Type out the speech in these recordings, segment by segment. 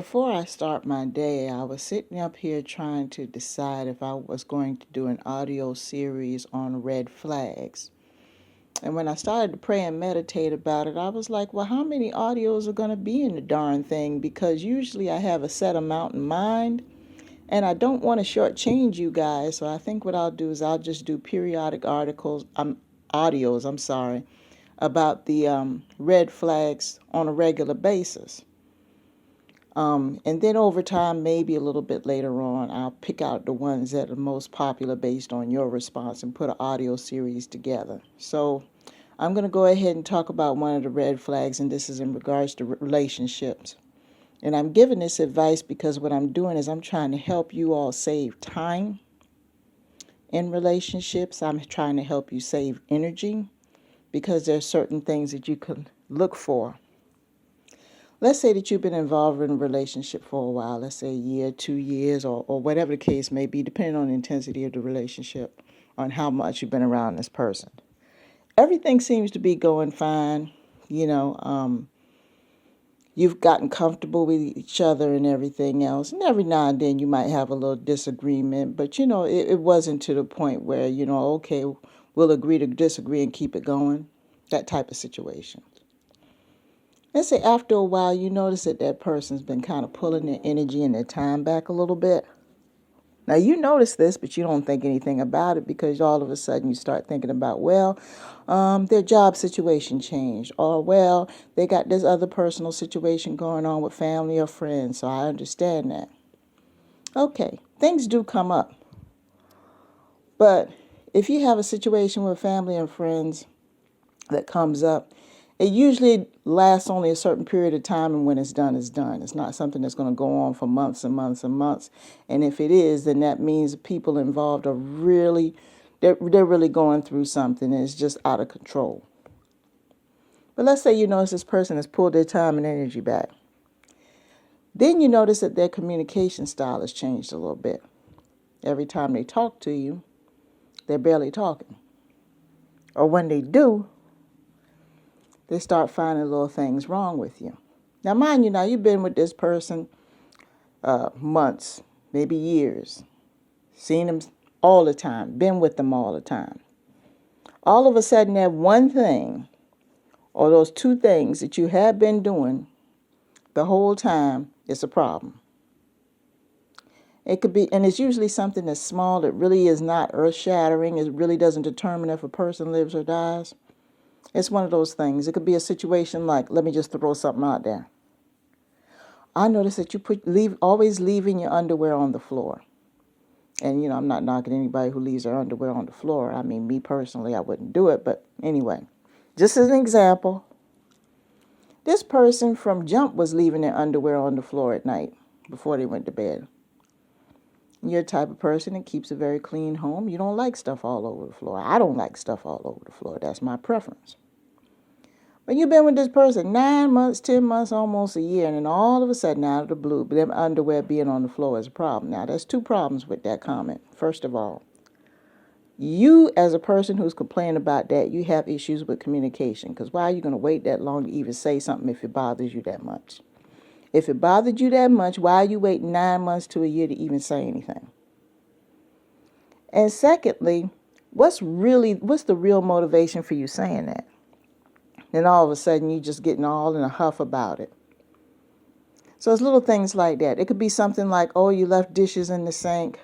Before I start my day, I was sitting up here trying to decide if I was going to do an audio series on red flags. And when I started to pray and meditate about it, I was like, well, how many audios are going to be in the darn thing? Because usually I have a set amount in mind, and I don't want to shortchange you guys. So I think what I'll do is I'll just do periodic audios, about the red flags on a regular basis. And then over time, maybe a little bit later on, I'll pick out the ones that are most popular based on your response and put an audio series together. So I'm going to go ahead and talk about one of the red flags, and this is in regards to relationships. And I'm giving this advice because what I'm doing is I'm trying to help you all save time in relationships. I'm trying to help you save energy because there are certain things that you can look for. Let's say that you've been involved in a relationship for a while, let's say a year, 2 years, or whatever the case may be, depending on the intensity of the relationship, on how much you've been around this person. Everything seems to be going fine. You've gotten comfortable with each other and everything else. And every now and then you might have a little disagreement, but, it wasn't to the point where, okay, we'll agree to disagree and keep it going. That type of situation. Let's say after a while you notice that person's been kind of pulling their energy and their time back a little bit. Now you notice this, but you don't think anything about it because all of a sudden you start thinking about, their job situation changed, or, they got this other personal situation going on with family or friends, so I understand that. Okay, things do come up. But if you have a situation with family and friends that comes up, it usually lasts only a certain period of time, and when it's done, it's done. It's not something that's going to go on for months and months and months. And if it is, then that means the people involved are they're really going through something, and it's just out of control. But let's say you notice this person has pulled their time and energy back. Then you notice that their communication style has changed a little bit. Every time they talk to you, they're barely talking. Or when they do, they start finding little things wrong with you. Now, mind you, you've been with this person months, maybe years, seen them all the time, been with them all the time. All of a sudden, that one thing or those two things that you have been doing the whole time is a problem. It could be, and it's usually something that's small that really is not earth-shattering. It really doesn't determine if a person lives or dies. It's one of those things. It could be a situation like, let me just throw something out there. I noticed that you always leaving your underwear on the floor. And, I'm not knocking anybody who leaves their underwear on the floor. I mean, me personally, I wouldn't do it. But anyway, just as an example, this person from jump was leaving their underwear on the floor at night before they went to bed. You're the type of person that keeps a very clean home. You don't like stuff all over the floor. I don't like stuff all over the floor. That's my preference. But you've been with this person 9 months, 10 months, almost a year, and then all of a sudden, out of the blue, them underwear being on the floor is a problem. Now, there's two problems with that comment. First of all, you as a person who's complaining about that, you have issues with communication. Because why are you going to wait that long to even say something if it bothers you that much? If it bothered you that much, why are you waiting 9 months to a year to even say anything? And secondly, what's the real motivation for you saying that? Then all of a sudden, you're just getting all in a huff about it. So it's little things like that. It could be something like, oh, you left dishes in the sink,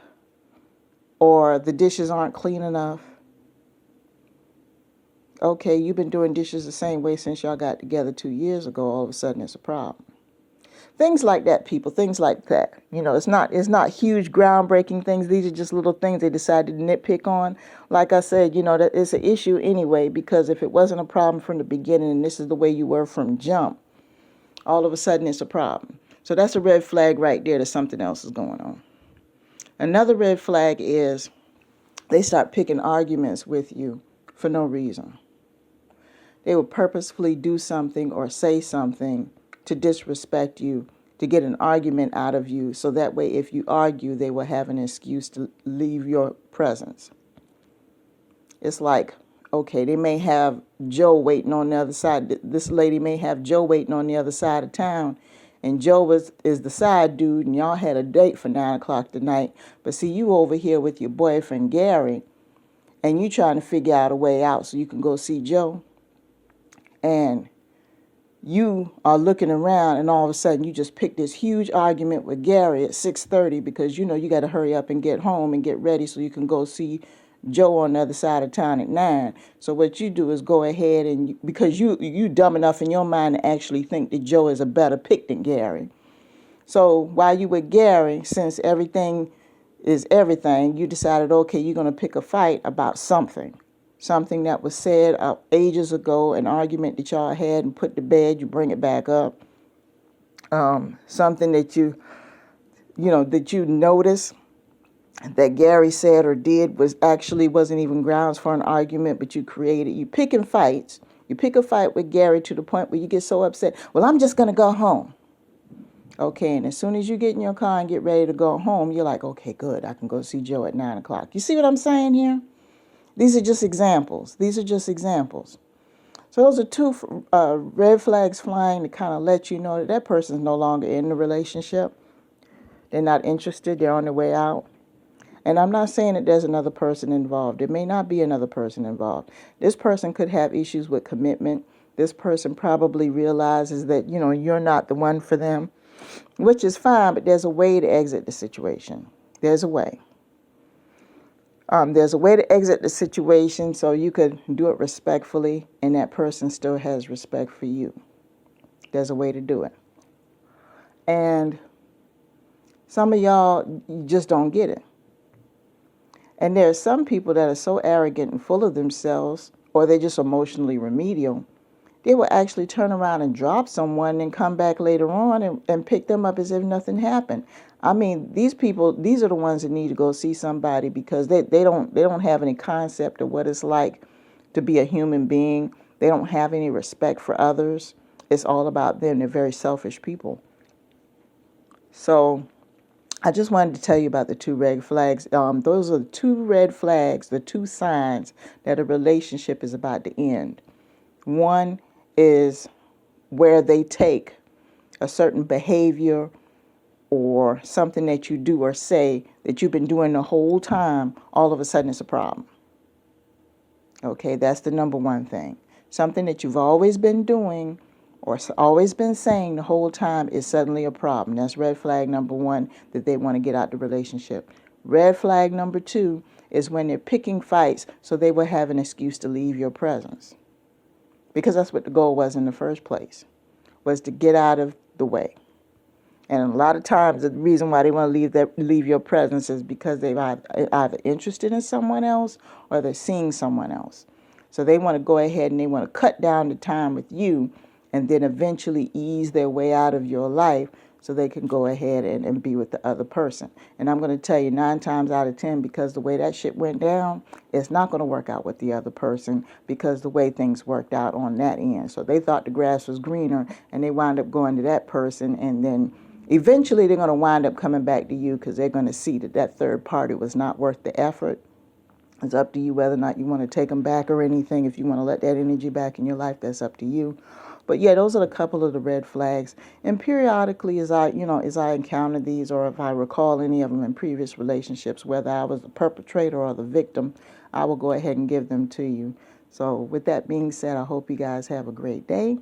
or the dishes aren't clean enough. Okay, you've been doing dishes the same way since y'all got together 2 years ago. All of a sudden, it's a problem. Things like that, people, things like that. It's not huge, groundbreaking things. These are just little things they decided to nitpick on. Like I said, that it's an issue anyway, because if it wasn't a problem from the beginning and this is the way you were from jump, all of a sudden it's a problem. So that's a red flag right there that something else is going on. Another red flag is they start picking arguments with you for no reason. They will purposefully do something or say something to disrespect you, to get an argument out of you, so that way if you argue, they will have an excuse to leave your presence. It's like, okay, they may have Joe waiting on the other side. This lady may have Joe waiting on the other side of town, and Joe is the side dude, and y'all had a date for 9 o'clock tonight. But see, you over here with your boyfriend Gary, and you trying to figure out a way out so you can go see Joe, and you are looking around, and all of a sudden you just pick this huge argument with Gary at 6:30 because you know you got to hurry up and get home and get ready so you can go see Joe on the other side of town at 9. So what you do is go ahead and because you dumb enough in your mind to actually think that Joe is a better pick than Gary. So while you with Gary, since everything is everything, you decided, okay, you're going to pick a fight about something that was said ages ago, an argument that y'all had and put to bed, you bring it back up. Something that you notice that Gary said or did wasn't even grounds for an argument, but you created. You picking fights. You pick a fight with Gary to the point where you get so upset. Well, I'm just going to go home. Okay, and as soon as you get in your car and get ready to go home, you're like, okay, good, I can go see Joe at 9 o'clock. You see what I'm saying here? These are just examples. So those are two red flags flying to kind of let you know that that person's no longer in the relationship. They're not interested. They're on their way out. And I'm not saying that there's another person involved. There may not be another person involved. This person could have issues with commitment. This person probably realizes that, you're not the one for them, which is fine, but there's a way to exit the situation. There's a way. There's a way to exit the situation so you could do it respectfully and that person still has respect for you. There's a way to do it. And some of y'all just don't get it. And there are some people that are so arrogant and full of themselves, or they're just emotionally remedial, they will actually turn around and drop someone and come back later on and pick them up as if nothing happened. I mean, these are the ones that need to go see somebody because they don't have any concept of what it's like to be a human being. They don't have any respect for others. It's all about them. They're very selfish people. So I just wanted to tell you about the two red flags. Those are the two red flags, the two signs that a relationship is about to end. One is where they take a certain behavior or something that you do or say that you've been doing the whole time, all of a sudden it's a problem. Okay, that's the number one thing. Something that you've always been doing or always been saying the whole time is suddenly a problem. That's red flag number one, that they want to get out the relationship. Red flag number two is when they're picking fights so they will have an excuse to leave your presence. Because that's what the goal was in the first place, was to get out of the way. And a lot of times the reason why they want to leave your presence is because they're either interested in someone else or they're seeing someone else. So they want to go ahead and they want to cut down the time with you and then eventually ease their way out of your life so they can go ahead and be with the other person. And I'm going to tell you 9 times out of 10, because the way that shit went down, it's not going to work out with the other person because the way things worked out on that end. So they thought the grass was greener and they wound up going to that person, and then eventually they're going to wind up coming back to you because they're going to see that that third party was not worth the effort. It's up to you whether or not you want to take them back or anything. If you want to let that energy back in your life, that's up to you. But yeah, those are a couple of the red flags. And periodically, as I encounter these, or if I recall any of them in previous relationships, whether I was the perpetrator or the victim, I will go ahead and give them to you. So with that being said, I hope you guys have a great day.